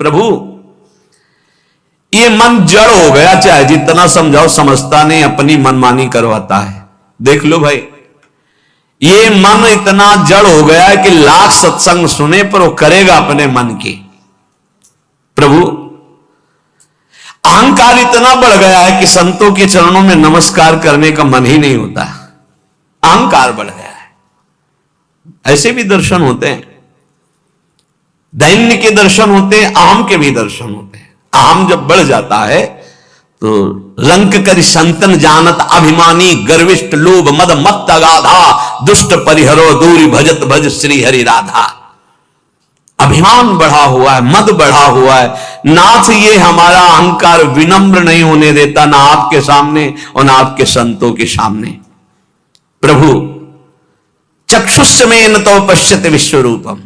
प्रभु ये मन जड़ हो गया, चाहे जितना समझाओ समझता नहीं, अपनी मनमानी करवाता है। देख लो भाई, ये मन इतना जड़ हो गया है कि लाख सत्संग सुने पर वो करेगा अपने मन की। प्रभु अहंकार इतना बढ़ गया है कि संतों के चरणों में नमस्कार करने का मन ही नहीं होता। अहंकार बढ़ गया है। ऐसे भी दर्शन होते हैं, दैन्य के दर्शन होते हैं, अहम के भी दर्शन होते हैं। अहम जब बढ़ जाता है तो रंक कर संतन जानत अभिमानी गर्विष्ठ लोभ मद मत अगाधा दुष्ट परिहरो दूरी भजत भज श्री हरि राधा। अभिमान बढ़ा हुआ है, मद बढ़ा हुआ है। नाथ ये हमारा अहंकार विनम्र नहीं होने देता, ना आपके सामने और ना आपके संतों के सामने। प्रभु चक्षुष में न तो पश्यति विश्वरूपम,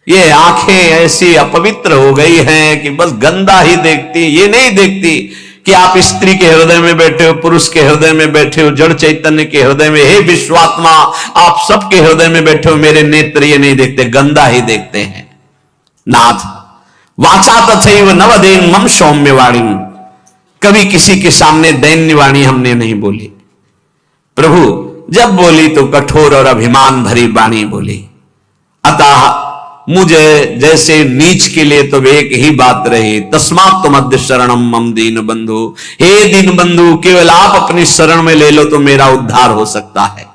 ये आंखें ऐसी अपवित्र हो गई हैं कि बस गंदा ही देखती, ये नहीं देखती कि आप स्त्री के हृदय में बैठे हो, पुरुष के हृदय में बैठे हो, जड़ चैतन्य के हृदय में, हे विश्वात्मा आप सबके हृदय में बैठे हो। मेरे नेत्र ये नहीं देखते, गंदा ही देखते हैं। नाथ वाचा तथैव नवदेन मम सौम्य वाणी, कभी किसी के सामने दैन्य वाणी हमने नहीं बोली। प्रभु जब बोली तो कठोर और अभिमान भरी वाणी बोली। अतः मुझे जैसे नीच के लिए तो एक ही बात रही, तस्मात् तुमद्य शरणम मम दीन बंधु, हे दीन बंधु केवल आप अपनी शरण में ले लो तो मेरा उद्धार हो सकता है।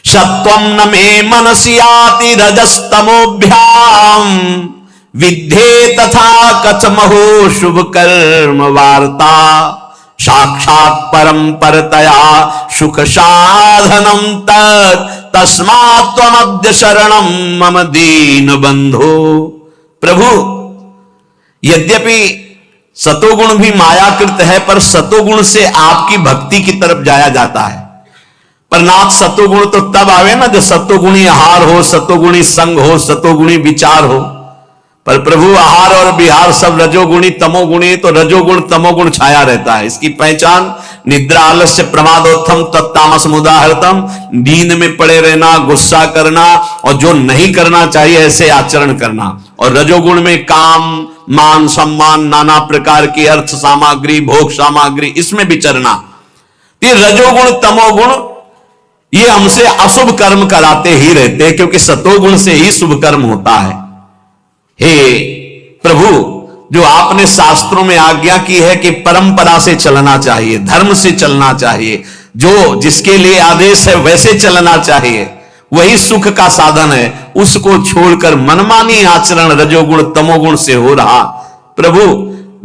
सत्वम न मे मनसि याति रजस्तमोभ्याम विद्धे तथा कथमहो शुभ कर्म वार्ता साक्षात् परम परतया सुख साधनम तस्मात् त्वमद्य शरणम मम दीन बंधो। प्रभु यद्यपि सतोगुण भी मायाकृत है, पर सतोगुण से आपकी भक्ति की तरफ जाया जाता है। पर नाथ सतोगुण तो तब आवे ना जब सतोगुणी आहार हो, सतोगुणी संग हो, सतोगुणी विचार हो। पर प्रभु आहार और विहार सब रजोगुणी तमोगुणी, तो रजोगुण तमोगुण छाया रहता है। इसकी पहचान निद्रा आलस्य प्रमादोत्थम तत्तामस मुदाहरतम, नींद में पड़े रहना, गुस्सा करना और जो नहीं करना चाहिए ऐसे आचरण करना। और रजोगुण में काम मान सम्मान नाना प्रकार की अर्थ सामग्री भोग सामग्री इसमें विचरना। ये रजोगुण तमोगुण ये हमसे अशुभ कर्म कराते ही रहते हैं, क्योंकि सतोगुण से ही शुभ कर्म होता है। हे प्रभु जो आपने शास्त्रों में आज्ञा की है कि परंपरा से चलना चाहिए, धर्म से चलना चाहिए, जो जिसके लिए आदेश है वैसे चलना चाहिए, वही सुख का साधन है। उसको छोड़कर मनमानी आचरण रजोगुण तमोगुण से हो रहा, प्रभु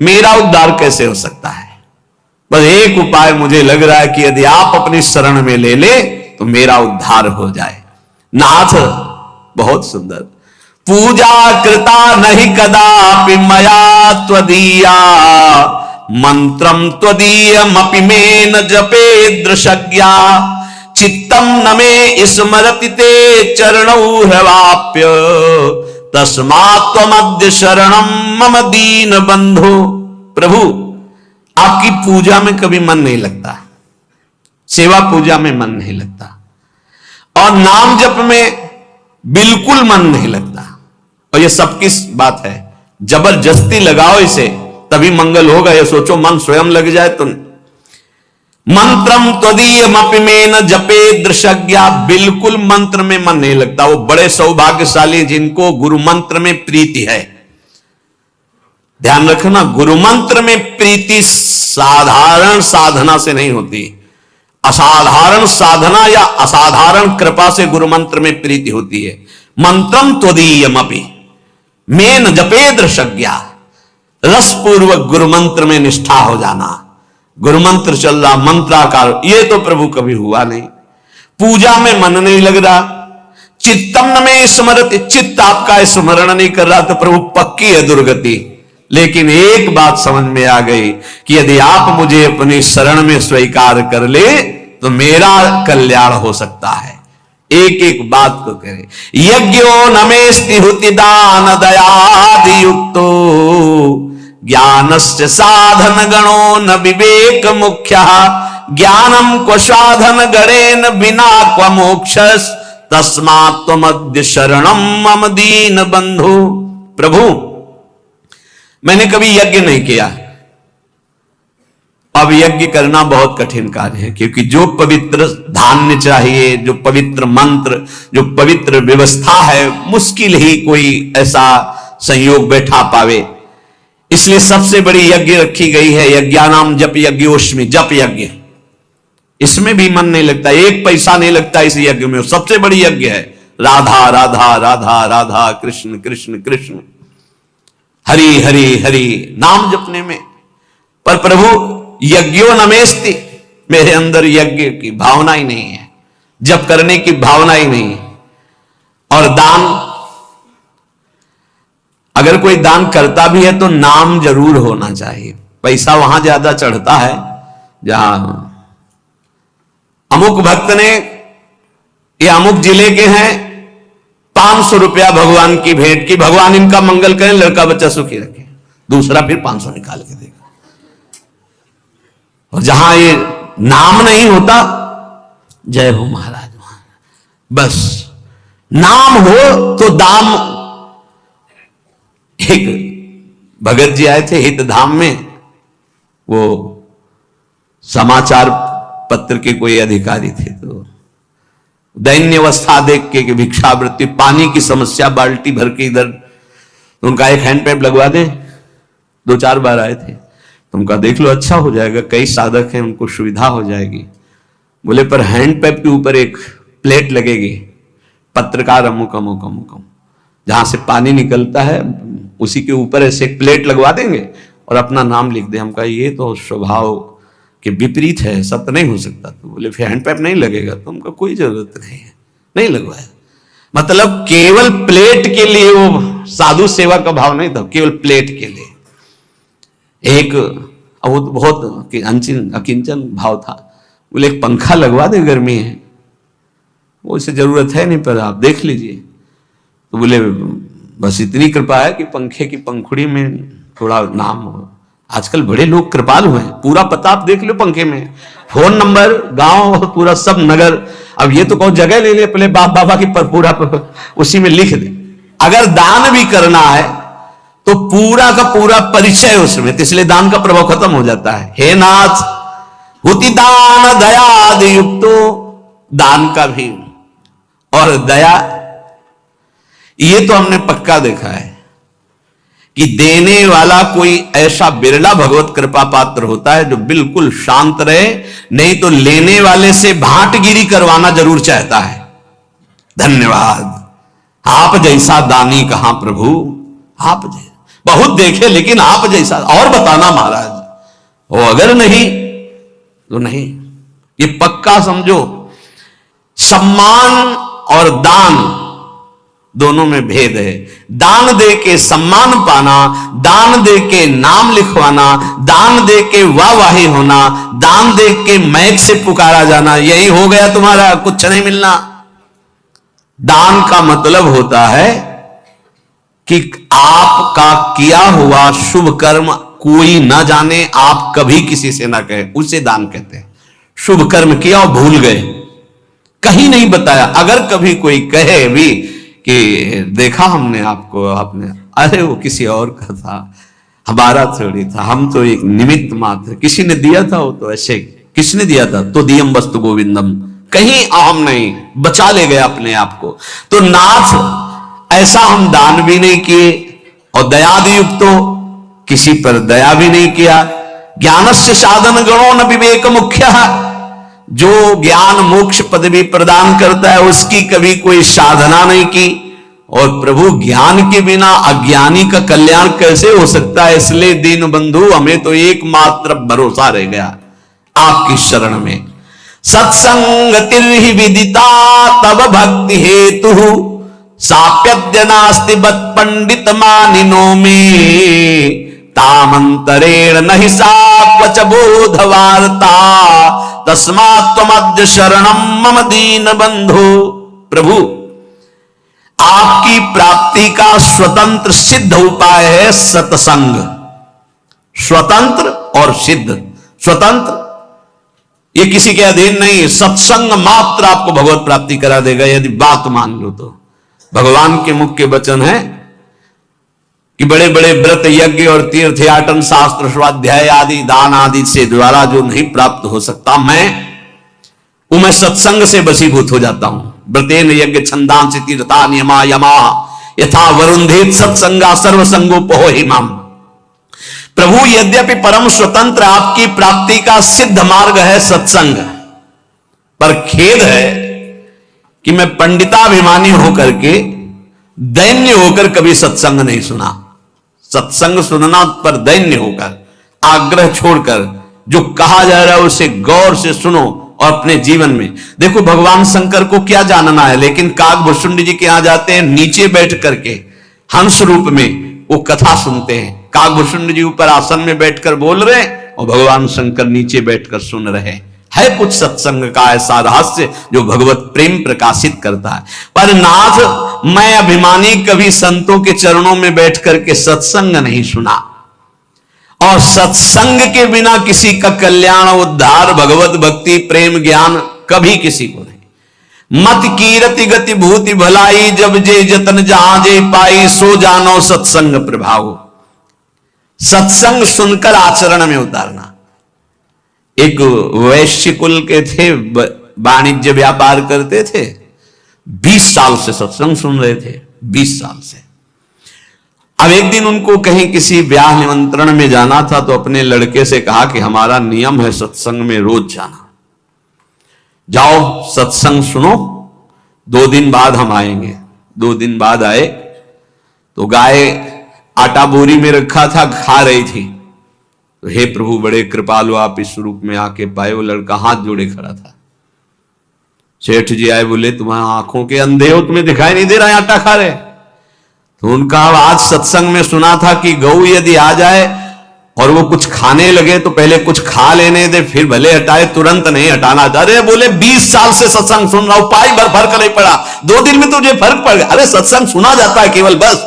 मेरा उद्धार कैसे हो सकता है? बस एक उपाय मुझे लग रहा है कि यदि आप अपनी शरण में ले ले तो मेरा उद्धार हो जाए। नाथ बहुत सुंदर, पूजा कृता नहीं कदापि मया त्वदीया मंत्रम त्वदीयमपि मे न जपे दृशज्ञा चित्तम न मे स्मरति ते चरणौ ह्यवाप्य तस्मात् त्वमद्य शरणम मम दीन बंधो। प्रभु आपकी पूजा में कभी मन नहीं लगता, सेवा पूजा में मन नहीं लगता, और नाम जप में बिल्कुल मन नहीं लगता। और ये सबकी बात है, जबरदस्ती लगाओ इसे तभी मंगल होगा। ये सोचो मन स्वयं लग जाए तो। मंत्रम त्वदीयमपि मे न जपे दृशज्ञा, बिल्कुल मंत्र में मन नहीं लगता। वो बड़े सौभाग्यशाली जिनको गुरु मंत्र में प्रीति है। ध्यान रखना, गुरु मंत्र में प्रीति साधारण साधना से नहीं होती, असाधारण साधना या असाधारण कृपा से गुरु मंत्र में प्रीति होती है। मंत्रम त्वदीयमपि मे न जपे दृशज्ञा, रसपूर्वक गुरु मंत्र में निष्ठा हो जाना। गुरु मंत्र चल रहा, मंत्राकार, ये तो प्रभु कभी हुआ नहीं। पूजा में मन नहीं लग रहा, चित्तम न में स्मरति, चित्त आपका स्मरण नहीं कर रहा, तो प्रभु पक्की है दुर्गति। लेकिन एक बात समझ में आ गई कि यदि आप मुझे अपनी शरण में स्वीकार कर ले तो मेरा कल्याण हो सकता है। एक एक बात को करे, यज्ञो नमेस्ति हुति दान दयादि युक्तो ज्ञानस्य साधन गणो न विवेक मुख्य ज्ञानम क्व साधन गणेन बिना क्व मोक्षस तस्मात् त्वमद्य शरणम मम दीन बंधु। प्रभु मैंने कभी यज्ञ नहीं किया। अब यज्ञ करना बहुत कठिन कार्य है, क्योंकि जो पवित्र धान्य चाहिए, जो पवित्र मंत्र, जो पवित्र व्यवस्था है, मुश्किल ही कोई ऐसा संयोग बैठा पावे। इसलिए सबसे बड़ी यज्ञ रखी गई है, यज्ञानाम जप यज्ञोष्मी, जप यज्ञ। इसमें भी मन नहीं लगता, एक पैसा नहीं लगता इस यज्ञ में। सबसे बड़ी यज्ञ है राधा राधा राधा राधा, कृष्ण कृष्ण कृष्ण, हरि हरि हरि, नाम जपने में। पर प्रभु यज्ञो नमेस्ति, मेरे अंदर यज्ञ की भावना ही नहीं है, जप करने की भावना ही नहीं है। और दान, अगर कोई दान करता भी है तो नाम जरूर होना चाहिए। पैसा वहां ज्यादा चढ़ता है जहां अमुक भक्त ने, ये अमुक जिले के हैं, 500 रुपया भगवान की भेंट की, भगवान इनका मंगल करें, लड़का बच्चा सुखी रखे, दूसरा फिर 500 निकाल के देगा। और जहां ये नाम नहीं होता, जय हो महाराज, बस नाम हो तो दाम। एक भगत जी आए थे हित धाम में, वो समाचार पत्र के कोई अधिकारी थे, तो दैन्य अवस्था देख के कि भिक्षावृत्ति, पानी की समस्या, बाल्टी भर के इधर, तो उनका एक हैंड पैप लगवा दे। 2-4 बार आए थे, तो उनका देख लो, अच्छा हो जाएगा, कई साधक हैं, उनको सुविधा हो जाएगी। बोले पर हैंड पैप के ऊपर एक प्लेट लगेगी, पत्रकार अमुक अमुक अमुक अमुक, जहां से पानी निकलता है उसी के ऊपर ऐसे एक प्लेट लगवा देंगे और अपना नाम लिख दे। हम कहा ये तो स्वभाव के विपरीत है, सत्य नहीं हो सकता। तो बोले फिर हैंड पैप नहीं लगेगा, तो हमको कोई जरूरत नहीं है, नहीं लगवाया। मतलब केवल प्लेट के लिए, वो साधु सेवा का भाव नहीं था, केवल प्लेट के लिए। एक वो तो बहुत अकिंचन भाव था। बोले एक पंखा लगवा दे, गर्मी है, वो इसे जरूरत है नहीं, पर आप देख लीजिए। तो बोले बस इतनी कृपा है कि पंखे की पंखुड़ी में थोड़ा नाम हो। आजकल बड़े लोग कृपालु हैं, पूरा पता आप देख लो पंखे में, फोन नंबर, गांव, पूरा सब नगर। अब ये तो कहो जगह ले ले, पहले बाप बाबा की पूरा उसी में लिख दे। अगर दान भी करना है तो पूरा का पूरा परिचय उसमें, तो इसलिए दान का प्रभाव खत्म हो जाता है। हे नाथ हुति दान दयाद युक्तो, दान का भी और दया, ये तो हमने पक्का देखा है कि देने वाला कोई ऐसा बिरला भगवत कृपा पात्र होता है जो बिल्कुल शांत रहे, नहीं तो लेने वाले से भांटगिरी करवाना जरूर चाहता है। धन्यवाद, आप जैसा दानी कहां प्रभु, आप जैसा बहुत देखे, लेकिन आप जैसा और बताना महाराज। वो अगर नहीं तो नहीं, ये पक्का समझो। सम्मान और दान दोनों में भेद है। दान दे के सम्मान पाना, दान दे के नाम लिखवाना, दान दे के वाहवाही होना, दान दे के मैक से पुकारा जाना, यही हो गया तुम्हारा, कुछ नहीं मिलना। दान का मतलब होता है कि आपका किया हुआ शुभ कर्म कोई ना जाने, आप कभी किसी से ना कहे, उसे दान कहते हैं। शुभ कर्म किया और भूल गए, कहीं नहीं बताया। अगर कभी कोई कहे भी कि देखा हमने आपको, आपने, अरे वो किसी और का था, हमारा थोड़ी था, हम तो एक निमित्त मात्र, किसी ने दिया था, वो तो ऐसे, किसने दिया था, तो दियम वस्तु गोविंदम, कहीं अहम नहीं, बचा ले गया अपने आप को। तो नाथ ऐसा हम दान भी नहीं किए और दयाद युक्त तो किसी पर दया भी नहीं किया। ज्ञानस्य साधन गणो न विवेक मुख्य, जो ज्ञान मोक्ष पदवी प्रदान करता है उसकी कभी कोई साधना नहीं की। और प्रभु ज्ञान के बिना अज्ञानी का कल्याण कैसे हो सकता है। इसलिए दीन बंधु हमें तो एकमात्र भरोसा रह गया आपकी शरण में। सत्संगति विदिता तब भक्ति हेतु, साप्यद्य नास्ति बत पंडित मानिनो में, तामंतरेण नहि सा क्वच बोध वार्ता, तस्मात् त्वमद्य शरणम मम दीन बंधु। प्रभु आपकी प्राप्ति का स्वतंत्र सिद्ध उपाय है सत्संग। स्वतंत्र और सिद्ध, स्वतंत्र ये किसी के अधीन नहीं, सत्संग मात्र आपको भगवत प्राप्ति करा देगा, यदि बात मान लो तो। भगवान के मुख के वचन है कि बड़े बड़े व्रत यज्ञ और तीर्थयाटन शास्त्र स्वाध्याय आदि दान आदि से द्वारा जो नहीं प्राप्त हो सकता, मैं सत्संग से वशीभूत हो जाता हूं। व्रतेन यज्ञ छंदांसि तीर्था नियमा यमा यथा वरुंधेत सत्संगा सर्वसंगोपहो हिमाम। प्रभु यद्यपि परम स्वतंत्र आपकी प्राप्ति का सिद्ध मार्ग है सत्संग, पर खेद है कि मैं पंडिताभिमानी होकर के दैन्य होकर कभी सत्संग नहीं सुना। सत्संग सुनना पर दैन्य होकर, आग्रह छोड़कर जो कहा जा रहा है उसे गौर से सुनो और अपने जीवन में देखो। भगवान शंकर को क्या जानना है, लेकिन काकभूषुंड जी के यहां जाते हैं, नीचे बैठ करके हंस रूप में वो कथा सुनते हैं। काकभूषुंड जी ऊपर आसन में बैठकर बोल रहे हैं और भगवान शंकर नीचे बैठकर सुन रहे हैं। है कुछ सत्संग का ऐसा रहस्य जो भगवत प्रेम प्रकाशित करता है। पर नाथ, मैं अभिमानी कभी संतों के चरणों में बैठ करके सत्संग नहीं सुना, और सत्संग के बिना किसी का कल्याण उद्धार भगवत भक्ति प्रेम ज्ञान कभी किसी को नहीं। मत कीरति गति भूति भलाई, जब जे जतन जहां जे पाई, सो जानो सत्संग प्रभाव। सत्संग सुनकर आचरण में उतारना। एक वैश्य कुल के थे, वाणिज्य व्यापार करते थे, 20 साल से सत्संग सुन रहे थे, 20 साल से। अब एक दिन उनको कहीं किसी ब्याह निमंत्रण में जाना था, तो अपने लड़के से कहा कि हमारा नियम है सत्संग में रोज जाना, जाओ सत्संग सुनो, 2 दिन बाद हम आएंगे। 2 दिन बाद आए तो गाय आटा बोरी में रखा था, खा रही थी। तो हे प्रभु, बड़े कृपालु आप इस रूप में आके पाए। वो लड़का हाथ जोड़े खड़ा था। सेठ जी आए, बोले तुम्हारी आंखों के अंधे हो, तुम्हें दिखाई नहीं दे रहा है आटा खा रहे? तो उनका आज सत्संग में सुना था कि गौ यदि आ जाए और वो कुछ खाने लगे तो पहले कुछ खा लेने दे, फिर भले हटाए, तुरंत नहीं हटाना। अरे बोले 20 साल से सत्संग सुन रहा हूं, पाई भर फर्क नहीं पड़ा, 2 दिन में तुझे फर्क पड़ गया। अरे सत्संग सुना जाता है केवल, बस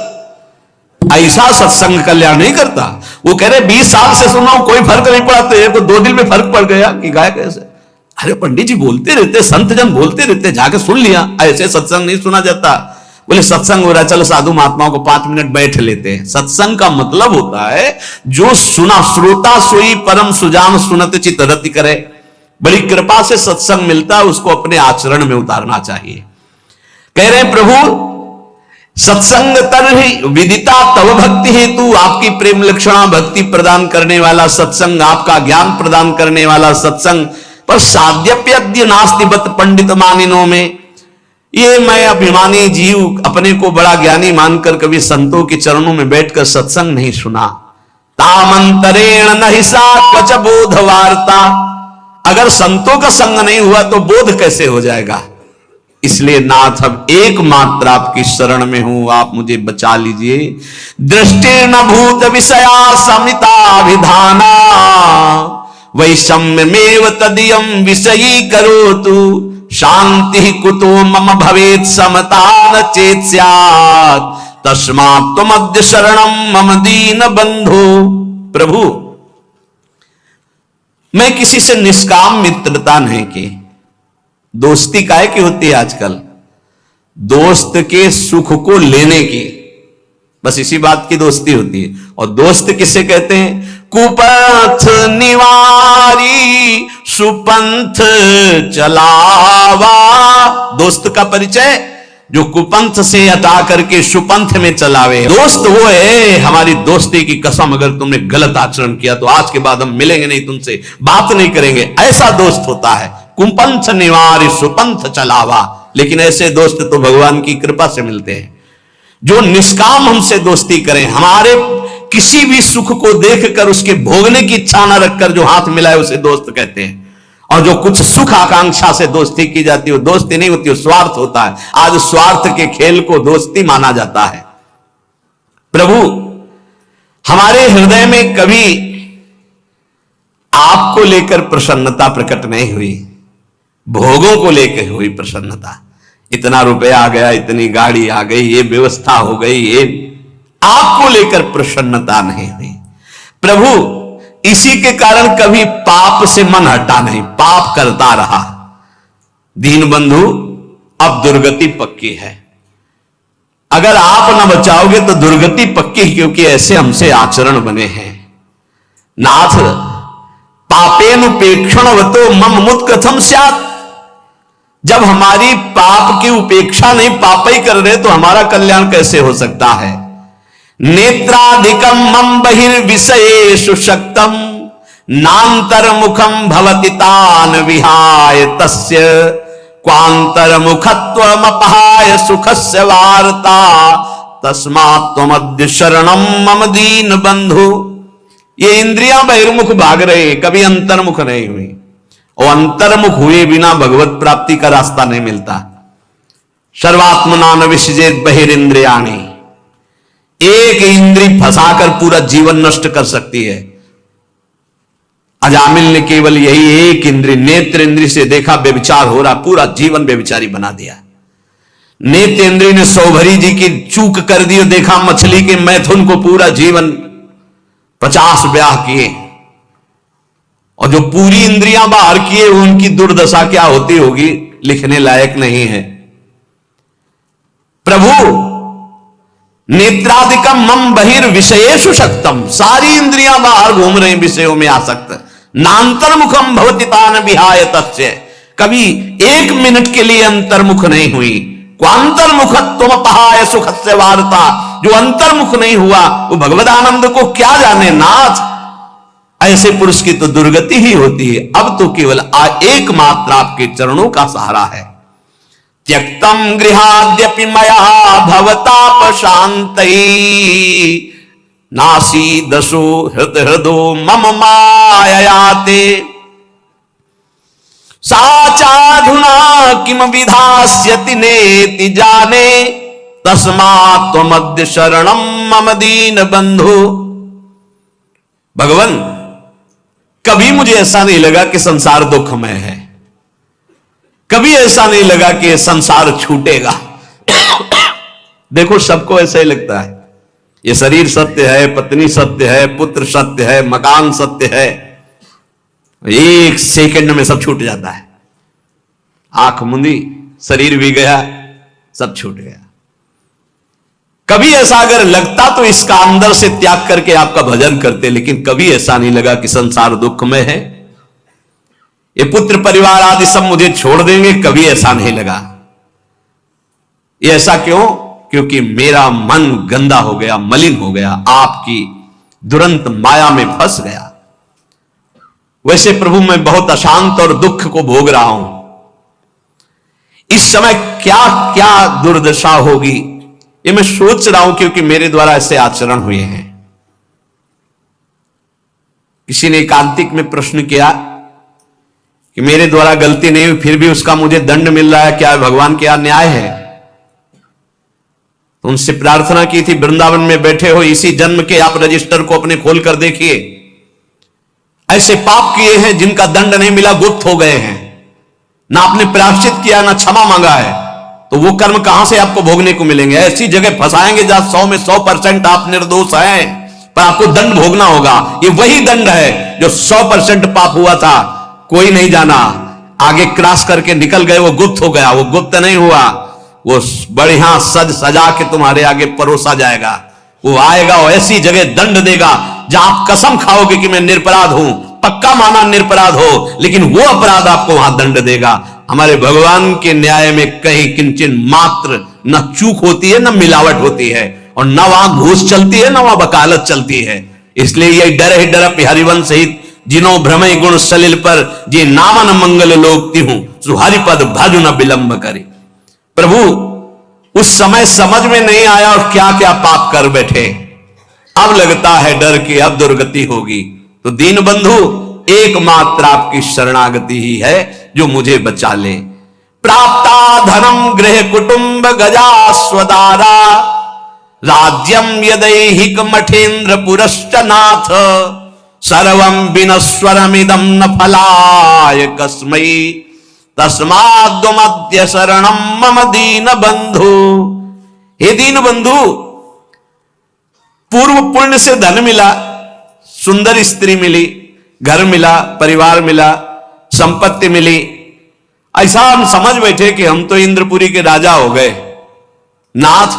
ऐसा सत्संग कल्याण नहीं करता। वो कह रहे 20 साल से सुन रहा हूं, कोई फर्क नहीं पड़ा, तो ये तो 2 दिन में फर्क पड़ गया कि गाय कैसे? अरे पंडित जी बोलते रहते, संत जन बोलते रहते, जाके सुन लिया, ऐसे सत्संग नहीं सुना जाता। बोले सत्संग हो रहा है, चलो साधु महात्माओं को 5 मिनट बैठ लेते हैं। सत्संग का मतलब होता है जो सुना, श्रोता सोई परम सुजान सुनत चित रति करे। बड़ी कृपा से सत्संग मिलता है, उसको अपने आचरण में उतारना चाहिए। कह रहे हैं प्रभु सत्संग तरहि विदिता तव भक्ति हेतु, आपकी प्रेम लक्षणा भक्ति प्रदान करने वाला सत्संग, आपका ज्ञान प्रदान करने वाला सत्संग। पर साध्यप्यद्य नास्ति बत पंडित मानिनों में, ये मैं अभिमानी जीव अपने को बड़ा ज्ञानी मानकर कभी संतों के चरणों में बैठकर सत्संग नहीं सुना। तामंतरेण नहि सा क्वच बोध वार्ता, अगर संतों का संग नहीं हुआ तो बोध कैसे हो जाएगा? इसलिए नाथ अब एकमात्र आपकी शरण में हूं, आप मुझे बचा लीजिए। दृष्टि न भूत विषया समिताभिधाना, वैषम्यमेव तदियम विषयी करोतु, शांति कुतो मम भवेत् समता न चेत् स्यात्, तस्मात् त्वमद्य शरणं मम दीन बंधो। प्रभु, मैं किसी से निष्काम मित्रता नहीं की। दोस्ती काहे की होती है आजकल? दोस्त के सुख को लेने की, बस इसी बात की दोस्ती होती है। और दोस्त किसे कहते हैं? कुपथ निवारी सुपंथ चलावा। दोस्त का परिचय जो कुपंथ से हटा करके सुपंथ में चलावे। दोस्त वो है, हमारी दोस्ती की कसम, अगर तुमने गलत आचरण किया तो आज के बाद हम मिलेंगे नहीं, तुमसे बात नहीं करेंगे, ऐसा दोस्त होता है। कुपंथ निवारी सुपंथ चलावा। लेकिन ऐसे दोस्त तो भगवान की कृपा से मिलते हैं जो निष्काम हमसे दोस्ती करें, हमारे किसी भी सुख को देखकर उसके भोगने की इच्छा न रखकर जो हाथ मिलाए उसे दोस्त कहते हैं। और जो कुछ सुख आकांक्षा से दोस्ती की जाती है वो दोस्ती नहीं होती, वो स्वार्थ होता है। आज स्वार्थ के खेल को दोस्ती माना जाता है। प्रभु, हमारे हृदय में कभी आपको लेकर प्रसन्नता प्रकट नहीं हुई, भोगों को लेकर हुई प्रसन्नता। इतना रुपया आ गया, इतनी गाड़ी आ गई, ये व्यवस्था हो गई, ये आपको लेकर प्रसन्नता नहीं हुई। प्रभु, इसी के कारण कभी पाप से मन हटा नहीं, पाप करता रहा। दीन बंधु, अब दुर्गति पक्की है। अगर आप न बचाओगे तो दुर्गति पक्की, क्योंकि ऐसे हमसे आचरण बने हैं। नाथ पापेनुपेक्षणवतो मम मुत कथम स्यात्। जब हमारी पाप की उपेक्षा नहीं, पाप ही कर रहे, तो हमारा कल्याण कैसे हो सकता है। नेत्राधिकम मम बहिर्विषयेषु शक्तम नान्तर्मुखम भवति तान विहाय तस्य क्वान्तर्मुखत्वमपहाय सुखस्य वार्ता तस्मात् त्वमद्य शरणम मम दीन बंधु। ये इंद्रियां बहिर्मुख भाग रहे हैं, कभी अंतर्मुख नहीं हुई, और अंतर्मुख हुए बिना भगवत प्राप्ति का रास्ता नहीं मिलता। सर्वात्मना न विसृजेत बहिरिंद्रियाणि। एक इंद्री फंसाकर पूरा जीवन नष्ट कर सकती है। अजामिल ने केवल यही एक इंद्री, नेत्र इंद्री से देखा व्यभिचार हो रहा, पूरा जीवन व्यभिचारी बना दिया। नेत्र इंद्री ने सौभरी जी की चूक कर दी और देखा मछली के मैथुन को, पूरा जीवन 50 ब्याह किए, और जो पूरी इंद्रियां बाहर किए उनकी दुर्दशा क्या होती होगी लिखने लायक नहीं है। प्रभु नेत्राधिकम मम बहिर्विषयेषु शक्तम, सारी इंद्रियां बाहर घूम रही विषयों में आसक्त। नान्तर्मुखम भवति तान विहाय तस्य, कभी एक मिनट के लिए अंतर्मुख नहीं हुई। क्वांतर्मुखत्वमपहाय सुखस्य वार्ता, जो अंतर्मुख नहीं हुआ वो भगवद आनंद को क्या जाने। नाथ ऐसे पुरुष की तो दुर्गति ही होती है। अब तो केवल एकमात्र आपके चरणों का सहारा है। त्यक्तम गृहाद्यपि मया भवताप शांतै नासी दशो हृदो मम माययाते साचाधुना किम विधास्यति नेति जाने तस्मात् त्वमद्य शरणम मम दीन बंधु। भगवान कभी मुझे ऐसा नहीं लगा कि संसार दुखमय है, कभी ऐसा नहीं लगा कि यह संसार छूटेगा। देखो सबको ऐसा ही लगता है, ये शरीर सत्य है, पत्नी सत्य है, पुत्र सत्य है, मकान सत्य है, एक सेकंड में सब छूट जाता है। आंख मुंदी, शरीर भी गया, सब छूट गया। कभी ऐसा अगर लगता तो इसका अंदर से त्याग करके आपका भजन करते, लेकिन कभी ऐसा नहीं लगा कि संसार दुख में है, ये पुत्र परिवार आदि सब मुझे छोड़ देंगे, कभी ऐसा नहीं लगा। ये ऐसा क्यों? क्योंकि मेरा मन गंदा हो गया, मलिन हो गया, आपकी दुरंत माया में फंस गया। वैसे प्रभु मैं बहुत अशांत और दुख को भोग रहा हूं। इस समय क्या क्या दुर्दशा होगी ये मैं सोच रहा हूं, क्योंकि मेरे द्वारा ऐसे आचरण हुए हैं। किसी ने एकांतिक में प्रश्न किया कि मेरे द्वारा गलती नहीं हुई फिर भी उसका मुझे दंड मिल रहा है, क्या भगवान क्या न्याय है? तो उनसे प्रार्थना की थी, वृंदावन में बैठे हो, इसी जन्म के आप रजिस्टर को अपने खोल कर देखिए। ऐसे पाप किए हैं जिनका दंड नहीं मिला, गुप्त हो गए हैं, ना आपने प्रायश्चित किया ना क्षमा मांगा है, तो वो कर्म कहां से आपको भोगने को मिलेंगे? ऐसी जगह फंसाएंगे जहां 100 में 100% आप निर्दोष हैं, पर आपको दंड भोगना होगा। ये वही दंड है जो 100% पाप हुआ था, कोई नहीं जाना, आगे क्रॉस करके निकल गए, वो गुप्त हो गया। वो गुप्त नहीं हुआ, वो बढ़िया सज सजा के तुम्हारे आगे परोसा जाएगा। वो आएगा और ऐसी जगह दंड देगा जहां आप कसम खाओगे कि मैं निरपराध हूं, पक्का माना निरपराध हो, लेकिन वो अपराध आपको वहां दंड देगा। हमारे भगवान के न्याय में कहीं किंचन मात्र न चूक होती है, न मिलावट होती है, और न वहां घूस चलती है, न वहां वकालत चलती है। इसलिए ये डर ही डर हरिवंश सहित जिनो भ्रमय गुण सलिल पर जे नामन मंगल लोकती हूं सुहरिपद भजु न विलंब करे। प्रभु उस समय समझ में नहीं आया और क्या क्या पाप कर बैठे, अब लगता है डर कि अब दुर्गति होगी। तो दीन बंधु एकमात्र आपकी शरणागति ही है जो मुझे बचा ले। प्राप्ता धनम गृह कुटुंब गजा स्वदारा राज्यम यदैहिक मठेन्द्र पुरश्च नाथ सर्वं विनश्वरमिदं न फलाय कस्मै तस्माद्वमद्य शरणं मम दीन बंधु। हे दीन बंधु, पूर्व पुण्य से धन मिला, सुंदर स्त्री मिली, घर मिला, परिवार मिला, संपत्ति मिली, ऐसा हम समझ बैठे कि हम तो इंद्रपुरी के राजा हो गए। नाथ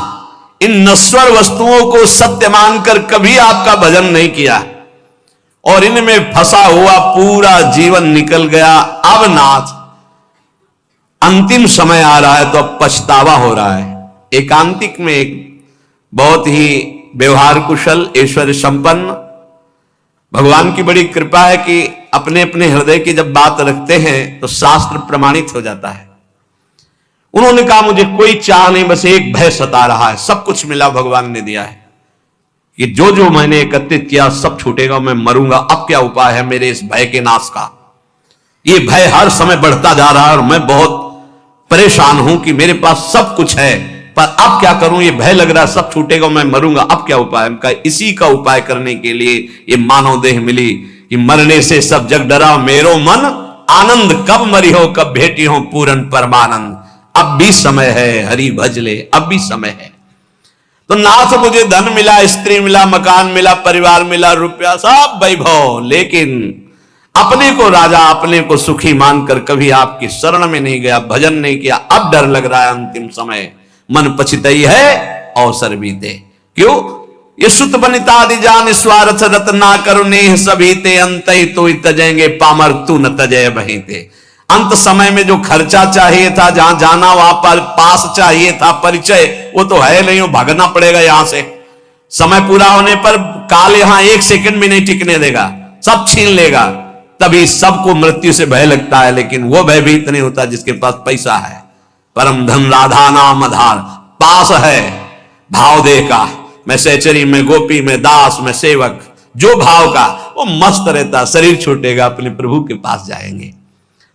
इन नश्वर वस्तुओं को सत्य मानकर कभी आपका भजन नहीं किया और इनमें फंसा हुआ पूरा जीवन निकल गया। अब नाथ अंतिम समय आ रहा है तो अब पछतावा हो रहा है। एकांतिक में एक बहुत ही व्यवहार कुशल ऐश्वर्य संपन्न भगवान की बड़ी कृपा है कि अपने अपने हृदय की जब बात रखते हैं तो शास्त्र प्रमाणित हो जाता है। उन्होंने कहा मुझे कोई चाह नहीं, बस एक भय सता रहा है। सब कुछ मिला भगवान ने दिया है कि जो जो मैंने एकत्रित किया सब छूटेगा, मैं मरूंगा। अब क्या उपाय है मेरे इस भय के नाश का? ये भय हर समय बढ़ता जा रहा है और मैं बहुत परेशान हूं कि मेरे पास सब कुछ है पर अब क्या करूं, ये भय लग रहा है सब छूटेगा, मैं मरूंगा। अब क्या उपाय? उनका इसी का उपाय करने के लिए ये मानव देह मिली कि मरने से सब जग डरा मेरो मन आनंद, कब मरी हो कब भेटी हो पूर्ण परमानंद। अब भी समय है, हरि भज ले, अब भी समय है। तो नाथ मुझे धन मिला, स्त्री मिला, मकान मिला, परिवार मिला, रुपया, सब वैभव, लेकिन अपने को राजा, अपने को सुखी मानकर कभी आपकी शरण में नहीं गया, भजन नहीं किया। अब डर लग रहा है अंतिम समय, मन पछितई है अवसर बीते। क्यों? ये सुत बनितादि जान स्वार्थ रत ना करो नेह सभी ते अंत तो तजेंगे पामर तू न तजय बही ते। अंत समय में जो खर्चा चाहिए था, जहां जाना वहां पर पास चाहिए था, परिचय, वो तो है नहीं, वो भागना पड़ेगा यहां से। समय पूरा होने पर काल यहां एक सेकंड भी नहीं टिकने देगा, सब छीन लेगा। तभी सबको मृत्यु से भय लगता है, लेकिन वो भयभीत नहीं होता जिसके पास पैसा है। परम धन राधा नाम आधार, पास है भाव दे का, मैं सहचरी में गोपी में दास में सेवक, जो भाव का वो मस्त रहता। शरीर छूटेगा, अपने प्रभु के पास जाएंगे।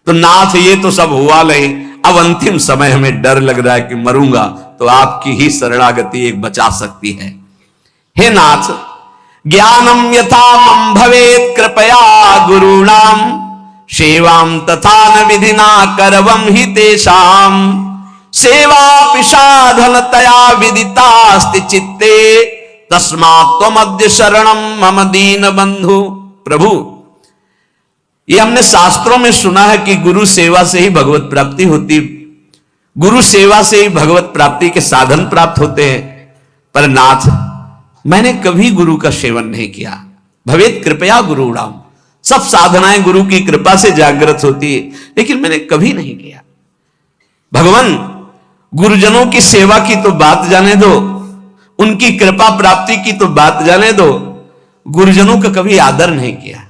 तो नाथ ये तो सब हुआ नहीं, अब अंतिम समय हमें डर लग रहा है कि मरूंगा, तो आपकी ही शरणागति एक बचा सकती है। हे नाथ, ज्ञानम यथा मम भवेत् कृपया गुरूणाम सेवाम तथा न विधिना करवम हि तेषाम सेवा पिशाधनतया विदितास्ति चित्ते तस्मात् त्वमद्य शरणम मम दीन बंधु। प्रभु, ये हमने शास्त्रों में सुना है कि गुरु सेवा से ही भगवत प्राप्ति होती, गुरु सेवा से ही भगवत प्राप्ति के साधन प्राप्त होते हैं। पर नाथ, मैंने कभी गुरु का सेवन नहीं किया। भवेत कृपया गुरुणाम, सब साधनाएं गुरु की कृपा से जागृत होती है, लेकिन मैंने कभी नहीं किया। भगवान, गुरुजनों की सेवा की तो बात जाने दो, उनकी कृपा प्राप्ति की तो बात जाने दो, गुरुजनों का कभी आदर नहीं किया।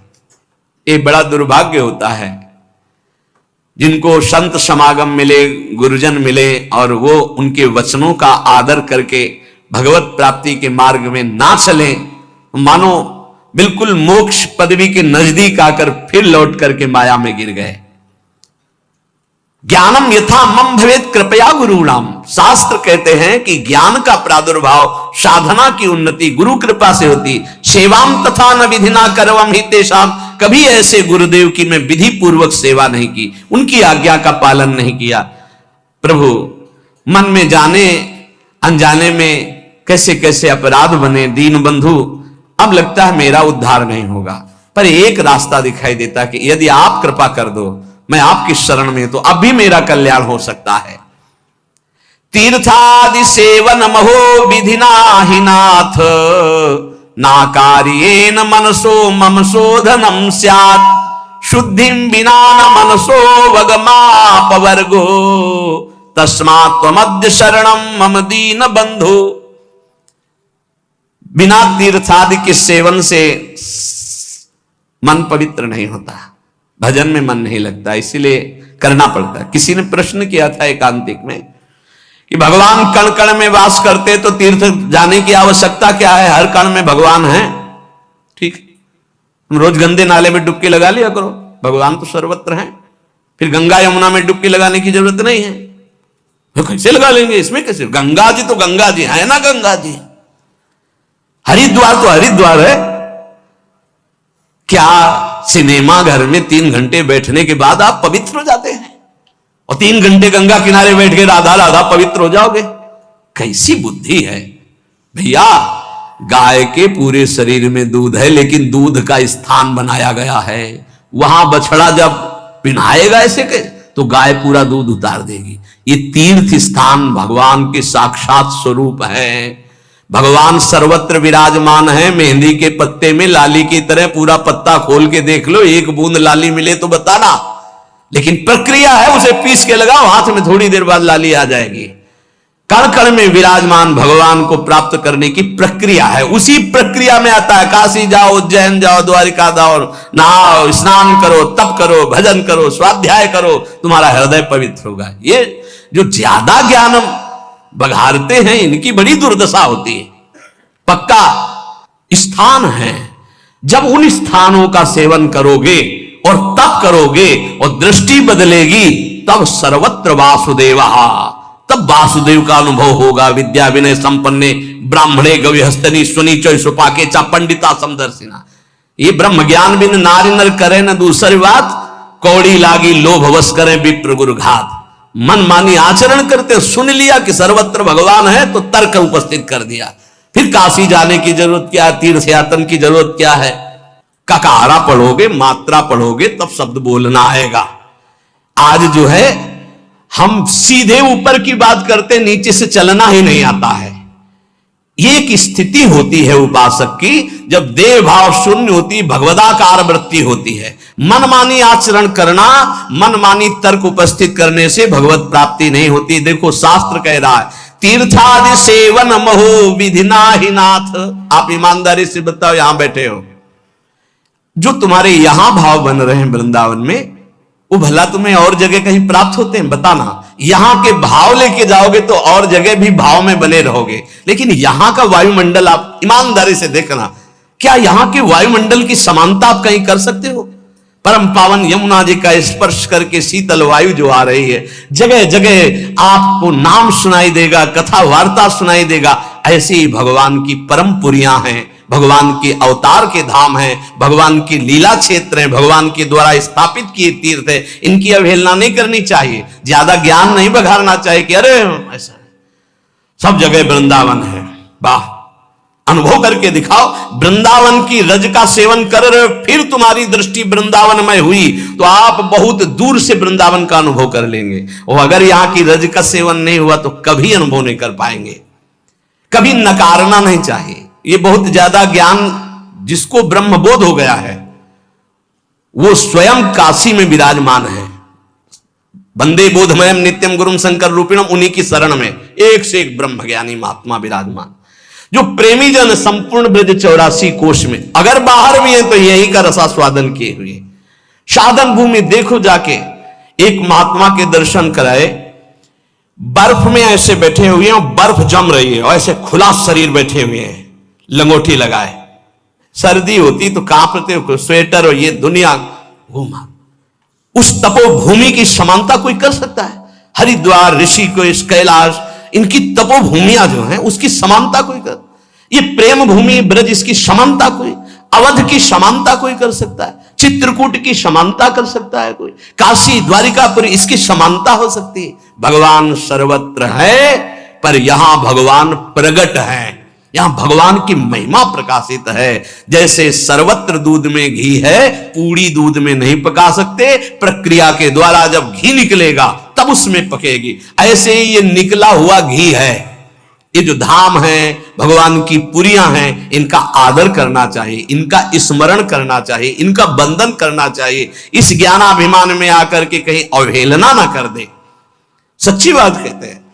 ये बड़ा दुर्भाग्य होता है जिनको संत समागम मिले, गुरुजन मिले और वो उनके वचनों का आदर करके भगवत प्राप्ति के मार्ग में ना चले, मानो बिल्कुल मोक्ष पदवी के नजदीक आकर फिर लौट करके माया में गिर गए। ज्ञानम यथा मम भवेत् कृपया गुरुणाम, शास्त्र कहते हैं कि ज्ञान का प्रादुर्भाव, साधना की उन्नति गुरु कृपा से होती। सेवाम तथा न विधिना करवम हि तेषाम, कभी ऐसे गुरुदेव की मैं विधि पूर्वक सेवा नहीं की, उनकी आज्ञा का पालन नहीं किया। प्रभु, मन में जाने अनजाने में कैसे कैसे अपराध बने दीन बंधु। अब लगता है मेरा उद्धार नहीं होगा, पर एक रास्ता दिखाई देता कि यदि आप कृपा कर दो, मैं आपकी शरण में, तो अब भी मेरा कल्याण हो सकता है। तीर्थादि सेवन महो विधिना हि नाथ ना कार्येन मनसो मम शोधनम स्यात् शुद्धिं विना न मनसो वगमापवर्गो तस्मात् त्वमद्य शरणम मम दीन बंधु। बिना तीर्थादि के सेवन से मन पवित्र नहीं होता, भजन में मन नहीं लगता, इसीलिए करना पड़ता है। किसी ने प्रश्न किया था एकांतिक में कि भगवान कण कण में वास करते तो तीर्थ जाने की आवश्यकता क्या है, हर कण में भगवान है। ठीक, तुम रोज गंदे नाले में डुबकी लगा लिया करो, भगवान तो सर्वत्र हैं। फिर गंगा यमुना में डुबकी लगाने की जरूरत नहीं है, तो कैसे लगा लेंगे? इसमें कैसे? गंगा जी तो गंगा जी है ना, गंगा जी। हरिद्वार तो हरिद्वार है। क्या सिनेमा घर में 3 घंटे बैठने के बाद आप पवित्र हो जाते हैं और 3 घंटे गंगा किनारे बैठ के राधा राधा पवित्र हो जाओगे? कैसी बुद्धि है भैया। गाय के पूरे शरीर में दूध है, लेकिन दूध का स्थान बनाया गया है, वहां बछड़ा जब पिन्हाएगा ऐसे के तो गाय पूरा दूध उतार देगी। ये तीर्थ स्थान भगवान के साक्षात स्वरूप है। भगवान सर्वत्र विराजमान है। मेहंदी के पत्ते में लाली की तरह पूरा पत्ता खोल के देख लो, एक बूंद लाली मिले तो बताना। लेकिन प्रक्रिया है, उसे पीस के लगाओ हाथ में, थोड़ी देर बाद लाली आ जाएगी। कण कण में विराजमान भगवान को प्राप्त करने की प्रक्रिया है। उसी प्रक्रिया में आता है काशी जाओ, उज्जैन जाओ, द्वारिका जाओ, नहाओ, स्नान करो, तप करो, भजन करो, स्वाध्याय करो, तुम्हारा हृदय पवित्र होगा। ये जो ज्यादा ज्ञान बघारते हैं इनकी बड़ी दुर्दशा होती है। पक्का स्थान है, जब उन स्थानों का सेवन करोगे और तप करोगे और दृष्टि बदलेगी, तब सर्वत्र वासुदेव, तब वासुदेव का अनुभव होगा। विद्या विनय संपन्ने ब्राह्मणे गविहस्तनी स्वनीचो सुपाके चा पंडिता समदर्शिना। ये ब्रह्म ज्ञान बिन नारी नर करे न दूसरी बात, कौड़ी लागी लोभ वश करे विप्र गुरु घात। मन मानी आचरण करते, सुन लिया कि सर्वत्र भगवान है तो तर्क उपस्थित कर दिया। फिर काशी जाने की जरूरत क्या, तीर्थ यात्रा की जरूरत क्या है? ककारा पढ़ोगे, मात्रा पढ़ोगे, तब शब्द बोलना आएगा। आज जो है हम सीधे ऊपर की बात करते, नीचे से चलना ही नहीं आता है। ये एक स्थिति होती है उपासक की, जब देह भाव शून्य होती, भगवदाकार वृत्ति होती है। मनमानी आचरण करना, मनमानी तर्क उपस्थित करने से भगवत प्राप्ति नहीं होती। देखो शास्त्र कह रहा है, तीर्थादि सेवन महो विधिना ही नाथ। आप ईमानदारी से बताओ, यहां बैठे हो, जो तुम्हारे यहां भाव बन रहे हैं वृंदावन में, वो भला तुम्हें और जगह कहीं प्राप्त होते हैं? बताना। यहां के भाव लेके जाओगे तो और जगह भी भाव में बने रहोगे। लेकिन यहां का वायुमंडल आप ईमानदारी से देखना, क्या यहां के वायुमंडल की समानता आप कहीं कर सकते हो? परम पावन यमुना जी का स्पर्श करके शीतल वायु जो आ रही है, जगह जगह आपको नाम सुनाई देगा, कथा वार्ता सुनाई देगा। ऐसे ही भगवान की परम पुरियां हैं, भगवान के अवतार के धाम हैं, भगवान की लीला क्षेत्र हैं, भगवान के द्वारा स्थापित किए तीर्थ है। इनकी अवहेलना नहीं करनी चाहिए, ज्यादा ज्ञान नहीं बघारना चाहिए कि अरे ऐसा सब जगह वृंदावन है। वाह, अनुभव करके दिखाओ। वृंदावन की रज का सेवन कर रहे हो, फिर तुम्हारी दृष्टि वृंदावन में हुई तो आप बहुत दूर से वृंदावन का अनुभव कर लेंगे। और अगर यहां की रज का सेवन नहीं हुआ तो कभी अनुभव नहीं कर पाएंगे। कभी नकारना नहीं चाहिए। ये बहुत ज्यादा ज्ञान जिसको ब्रह्मबोध हो गया है, वो स्वयं काशी में विराजमान है। वंदे बोधमयम नित्यम गुरुम शंकर रूपिणम, उन्हीं की शरण में एक से एक ब्रह्म ज्ञानी महात्मा विराजमान, जो प्रेमी जन संपूर्ण ब्रज 84 कोश में, अगर बाहर भी है तो यही का रसास्वादन किए हुए। साधन भूमि देखो जाके, एक महात्मा के दर्शन कराए, बर्फ में ऐसे बैठे हुए हैं, बर्फ जम रही है और ऐसे खुला शरीर बैठे हुए हैं, लंगोटी लगाए। सर्दी होती तो कांपते हो, स्वेटर और ये दुनिया घूमा। उस तपोभूमि की समानता कोई कर सकता है? हरिद्वार, ऋषिकेश, कैलाश, इनकी तपोभूमियां जो हैं उसकी समानता कोई कर? ये प्रेम भूमि ब्रज, इसकी समानता कोई? अवध की समानता कोई कर सकता है? चित्रकूट की समानता कर सकता है कोई? काशी, द्वारिकापुरी, इसकी समानता हो सकती है? भगवान सर्वत्र है, पर यहां भगवान प्रगट है, यहां भगवान की महिमा प्रकाशित है। जैसे सर्वत्र दूध में घी है, पूरी दूध में नहीं पका सकते, प्रक्रिया के द्वारा जब घी निकलेगा तब उसमें पकेगी। ऐसे ही ये निकला हुआ घी है। ये जो धाम है, भगवान की पुरियां हैं, इनका आदर करना चाहिए, इनका स्मरण करना चाहिए, इनका बंधन करना चाहिए। इस ज्ञानाभिमान में आकर के कहीं अवहेलना ना कर दे। सच्ची बात कहते हैं।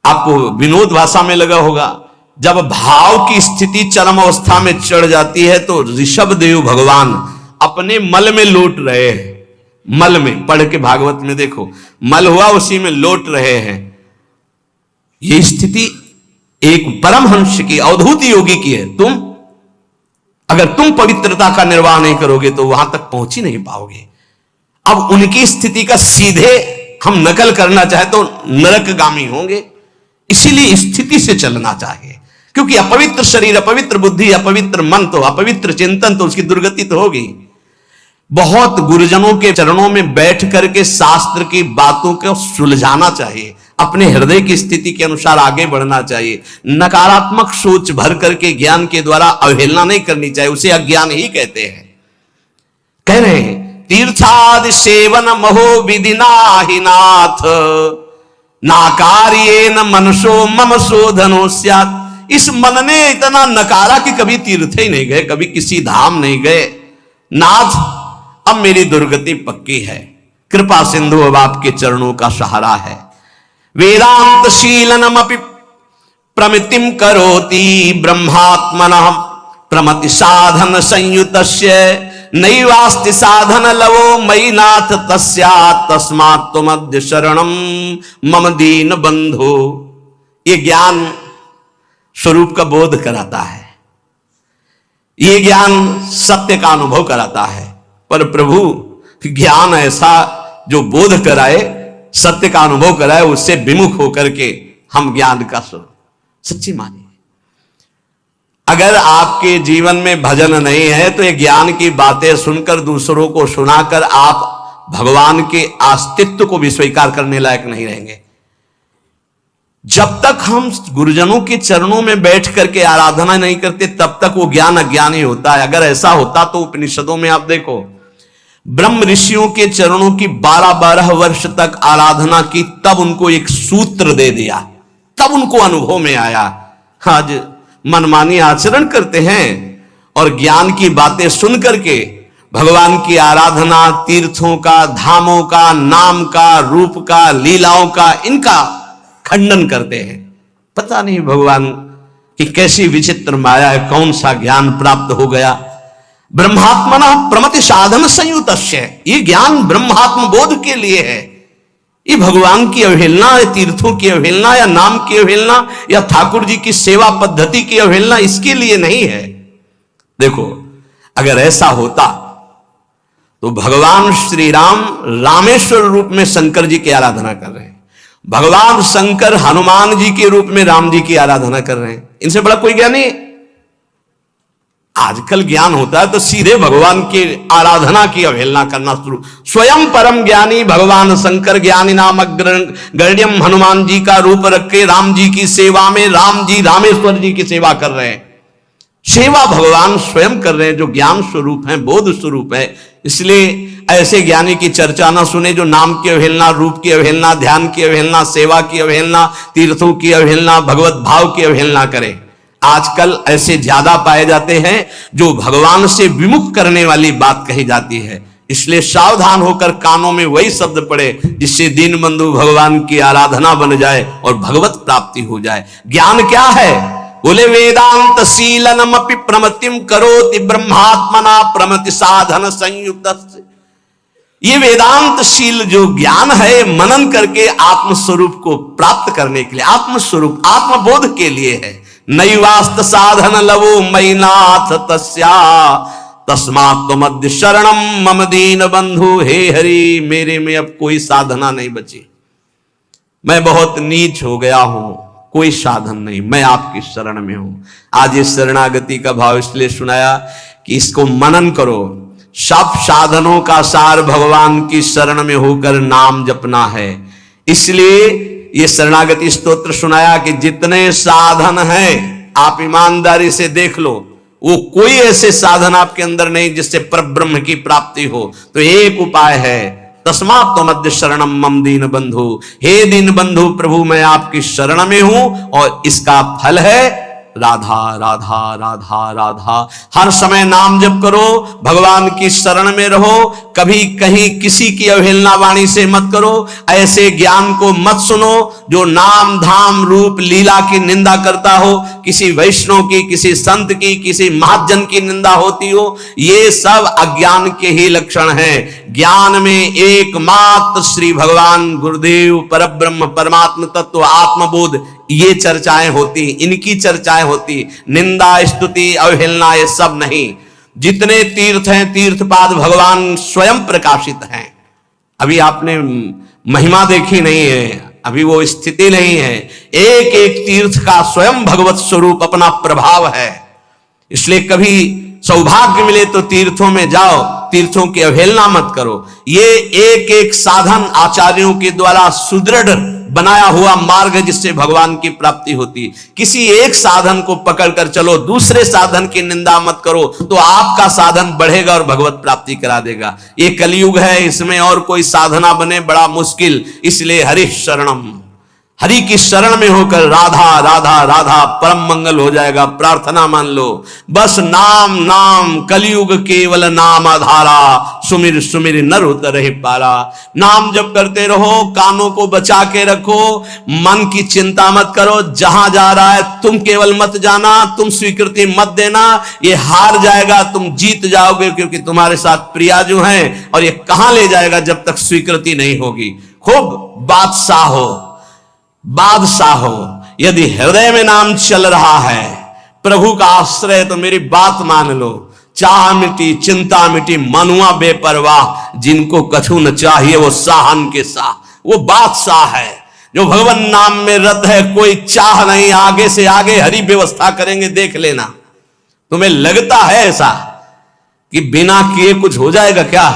आपको विनोद भाषा में लगा होगा, जब भाव की स्थिति चरम अवस्था में चढ़ जाती है तो ऋषभ देव भगवान अपने मल में लौट रहे हैं। मल में, पढ़ के भागवत में देखो, मल हुआ उसी में लौट रहे हैं। ये स्थिति एक परमहंस की, अवधूत योगी की है। अगर तुम पवित्रता का निर्वाह नहीं करोगे तो वहां तक पहुंच ही नहीं पाओगे। अब उनकी स्थिति का सीधे हम नकल करना चाहे तो नरकगामी होंगे। इसीलिए स्थिति से चलना चाहिए, क्योंकि अपवित्र शरीर, अपवित्र बुद्धि, अपवित्र मन, तो अपवित्र चिंतन, तो उसकी दुर्गति तो होगी। बहुत गुरुजनों के चरणों में बैठ करके शास्त्र की बातों को सुलझाना चाहिए, अपने हृदय की स्थिति के अनुसार आगे बढ़ना चाहिए। नकारात्मक सोच भर करके ज्ञान के द्वारा अवहेलना नहीं करनी चाहिए, उसे अज्ञान ही कहते हैं। कह रहे हैं तीर्थादि सेवन महो विधिना ही नाथ, नाकार्येन मनसो मम शोधनो स्यात्। इस मन ने इतना नकारा कि कभी तीर्थ ही नहीं गए, कभी किसी धाम नहीं गए। नाथ, अब मेरी दुर्गति पक्की है, कृपा सिंधु अब आपके चरणों का सहारा है। वेदांत शीलनमपि प्रमितिम करोति ब्रह्मात्मनः प्रमति साधन संयुतस्य नैवास्ति साधन लवो मयि नाथ तस्यात् तस्मात् त्वमद्य शरणं मम दीन बंधो। ये ज्ञान स्वरूप का बोध कराता है, ये ज्ञान सत्य का अनुभव कराता है। पर प्रभु ज्ञान ऐसा जो बोध कराए, सत्य का अनुभव कराए, उससे विमुख होकर के हम ज्ञान का सच्ची मानिए। अगर आपके जीवन में भजन नहीं है तो ये ज्ञान की बातें सुनकर, दूसरों को सुनाकर आप भगवान के अस्तित्व को भी स्वीकार करने लायक नहीं रहेंगे। जब तक हम गुरुजनों के चरणों में बैठ करके आराधना नहीं करते, तब तक वो ज्ञान अज्ञान ही होता है। अगर ऐसा होता तो उपनिषदों में आप देखो, ब्रह्म ऋषियों के चरणों की 12-12 वर्ष तक आराधना की, तब उनको एक सूत्र दे दिया, तब उनको अनुभव में आया। आज मनमानी आचरण करते हैं और ज्ञान की बातें सुन करके भगवान की आराधना, तीर्थों का, धामों का, नाम का, रूप का, लीलाओं का, इनका खंडन करते हैं। पता नहीं भगवान की कैसी विचित्र माया है, कौन सा ज्ञान प्राप्त हो गया। ब्रह्मात्मना प्रमति साधन संयुतस्य, ये ज्ञान ब्रह्मात्म बोध के लिए है। ये भगवान की अवहेलना, या तीर्थों की अवहेलना, या नाम की अवहेलना, या ठाकुर जी की सेवा पद्धति की अवहेलना, इसके लिए नहीं है। देखो, अगर ऐसा होता तो भगवान श्री राम रामेश्वर रूप में शंकर जी की आराधना कर रहे हैं, भगवान शंकर हनुमान जी के रूप में राम जी की आराधना कर रहे हैं। इनसे बड़ा कोई ज्ञान नहीं। आजकल ज्ञान होता है तो सीधे भगवान की आराधना की अवहेलना करना शुरू। स्वयं परम ज्ञानी भगवान शंकर ज्ञानी नाम गण्यम हनुमान जी का रूप रख के राम जी की सेवा में राम जी रामेश्वर जी की सेवा कर रहे हैं। सेवा भगवान स्वयं कर रहे हैं, जो ज्ञान स्वरूप है, बोध स्वरूप है। इसलिए ऐसे ज्ञानी की चर्चा ना सुने जो नाम की अवहेलना, रूप की अवहेलना, ध्यान की अवहेलना, सेवा की अवहेलना, तीर्थों की अवहेलना, भगवत भाव की अवहेलना करे। आजकल ऐसे ज्यादा पाए जाते हैं जो भगवान से विमुख करने वाली बात कही जाती है। इसलिए सावधान होकर कानों में वही शब्द पड़े जिससे दीन बंधु भगवान की आराधना बन जाए और भगवत प्राप्ति हो जाए। ज्ञान क्या है? बोले वेदांत शीलनमपि प्रमतिम करोति ब्रह्मात्मना प्रमति साधन संयुक्त। ये वेदांत शील जो ज्ञान है, मनन करके आत्मस्वरूप को प्राप्त करने के लिए, आत्मस्वरूप आत्मबोध के लिए है। नैवास्त साधन लवो मयि नाथ तस्या तस्मात् त्वमद्य शरणं मम दीन बंधु। हे हरि, मेरे में अब कोई साधना नहीं बची, मैं बहुत नीच हो गया हूं, कोई साधन नहीं, मैं आपकी शरण में हूं। आज इस शरणागति का भाव इसलिए सुनाया कि इसको मनन करो। सब साधनों का सार भगवान की शरण में होकर नाम जपना है। इसलिए ये शरणागति स्तोत्र सुनाया कि जितने साधन हैं आप ईमानदारी से देख लो, वो कोई ऐसे साधन आपके अंदर नहीं जिससे परब्रह्म की प्राप्ति हो। तो एक उपाय है, तस्मात् त्वमद्य शरणं मम दीन बंधु। हे दीन बंधु, प्रभु मैं आपकी शरण में हूं और इसका फल है राधा राधा राधा राधा। हर समय नाम जप करो, भगवान की शरण में रहो, कभी कहीं किसी की अवहेलना वाणी से मत करो। ऐसे ज्ञान को मत सुनो जो नाम धाम रूप लीला की निंदा करता हो, किसी वैष्णव की, किसी संत की, किसी महाजन की निंदा होती हो। ये सब अज्ञान के ही लक्षण हैं। ज्ञान में एकमात्र श्री भगवान गुरुदेव परब्रह्म परमात्म तत्व आत्मबोध, ये चर्चाएं होती, इनकी चर्चाएं होती। निंदा स्तुति अवहेलना ये सब नहीं। जितने तीर्थ हैं, तीर्थपाद भगवान स्वयं प्रकाशित हैं। अभी आपने महिमा देखी नहीं है, अभी वो स्थिति नहीं है। एक एक तीर्थ का स्वयं भगवत स्वरूप अपना प्रभाव है। इसलिए कभी सौभाग्य मिले तो तीर्थों में जाओ, तीर्थों की अवहेलना मत करो। ये एक एक साधन आचार्यों के द्वारा सुदृढ़ बनाया हुआ मार्ग है जिससे भगवान की प्राप्ति होती। किसी एक साधन को पकड़कर चलो, दूसरे साधन की निंदा मत करो, तो आपका साधन बढ़ेगा और भगवत प्राप्ति करा देगा। ये कलयुग है, इसमें और कोई साधना बने बड़ा मुश्किल। इसलिए हरि शरणम, हरि की शरण में होकर राधा राधा राधा परम मंगल हो जाएगा। प्रार्थना मान लो, बस नाम नाम कलयुग केवल नाम आधारा, सुमिर सुमिर नर उतर रहे पारा। नाम जप करते रहो, कानों को बचा के रखो, मन की चिंता मत करो, जहां जा रहा है तुम केवल मत जाना, तुम स्वीकृति मत देना, ये हार जाएगा, तुम जीत जाओगे, क्योंकि तुम्हारे साथ प्रिया जो है, और ये कहां ले जाएगा जब तक स्वीकृति नहीं होगी। खूब बादशाह हो, बादशाह हो, यदि हृदय में नाम चल रहा है, प्रभु का आश्रय, तो मेरी बात मान लो, चाह मिटी चिंता मिटी, मनुआ बेपरवाह, जिनको कछु न चाहिए वो साहन के साह, वो बादशाह है जो भगवान नाम में रत है। कोई चाह नहीं, आगे से आगे हरि व्यवस्था करेंगे, देख लेना। तुम्हें लगता है ऐसा कि बिना किए कुछ हो जाएगा क्या?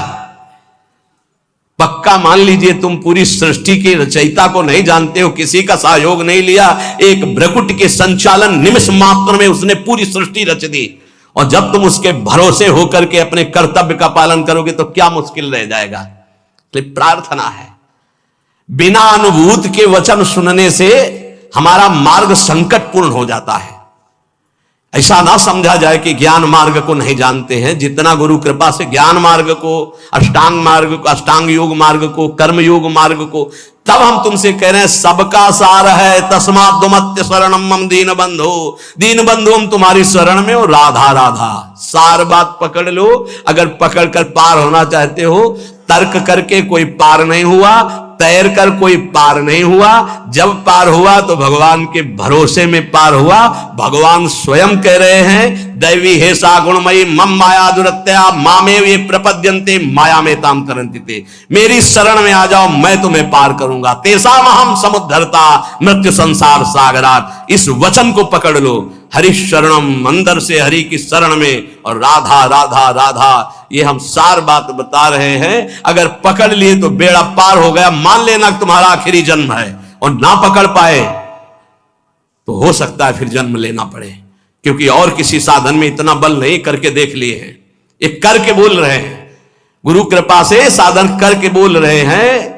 पक्का मान लीजिए, तुम पूरी सृष्टि के रचयिता को नहीं जानते हो, किसी का सहयोग नहीं लिया, एक भ्रकुट के संचालन निमिष मात्र में उसने पूरी सृष्टि रच दी, और जब तुम उसके भरोसे होकर के अपने कर्तव्य का पालन करोगे तो क्या मुश्किल रह जाएगा। तो प्रार्थना है, बिना अनुभूत के वचन सुनने से हमारा मार्ग संकटपूर्ण हो जाता है। ऐसा ना समझा जाए कि ज्ञान मार्ग को नहीं जानते हैं। जितना गुरु कृपा से ज्ञान मार्ग को, अष्टांग मार्ग को, अष्टांग योग मार्ग को, कर्म योग मार्ग को, तब हम तुमसे कह रहे हैं सबका सार है, तस्मात् दुमत्य शरणम मम दीन बंधु। दीन बंधु हम तुम्हारी शरण में हो, राधा राधा। सार बात पकड़ लो। अगर पकड़ कर पार होना चाहते हो, तर्क करके कोई पार नहीं हुआ, तैर कर कोई पार नहीं हुआ, जब पार हुआ तो भगवान के भरोसे में पार हुआ। भगवान स्वयं कह रहे हैं, दैवी हे सा गुणमयी मम माया दुरत्या मामेव ये प्रपद्यन्ते माया में ताम करन्ति ते। मेरी शरण में आ जाओ, मैं तुम्हें पार करूंगा। तेसाम अहम समुद्धरता मृत्यु संसार सागरात। इस वचन को पकड़ लो, हरि शरणम, अंदर से हरि की शरण में, और राधा राधा राधा। ये हम सार बात बता रहे हैं। अगर पकड़ लिए तो बेड़ा पार हो गया, मान लेना तुम्हारा आखिरी जन्म है, और ना पकड़ पाए तो हो सकता है फिर जन्म लेना पड़े, क्योंकि और किसी साधन में इतना बल नहीं। करके देख लिए हैं, ये करके बोल रहे हैं, गुरु कृपा से साधन करके बोल रहे हैं।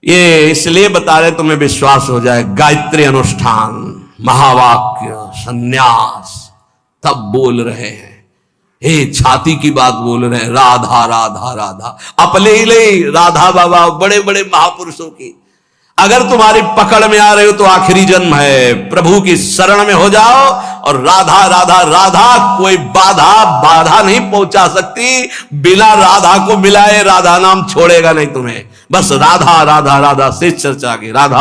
ये इसलिए बता रहे तुम्हें विश्वास हो जाए। गायत्री अनुष्ठान, महावाक्य, संन्यास, तब बोल रहे हैं। हे छाती की बात बोल रहे हैं, राधा राधा राधा। अपने ही नहीं, राधा बाबा बड़े बड़े महापुरुषों की। अगर तुम्हारी पकड़ में आ रहे हो तो आखिरी जन्म है, प्रभु की शरण में हो जाओ, और राधा राधा राधा। कोई बाधा नहीं पहुंचा सकती। बिना राधा को मिलाए राधा नाम छोड़ेगा नहीं तुम्हें। बस राधा राधा राधा से चर्चा की। राधा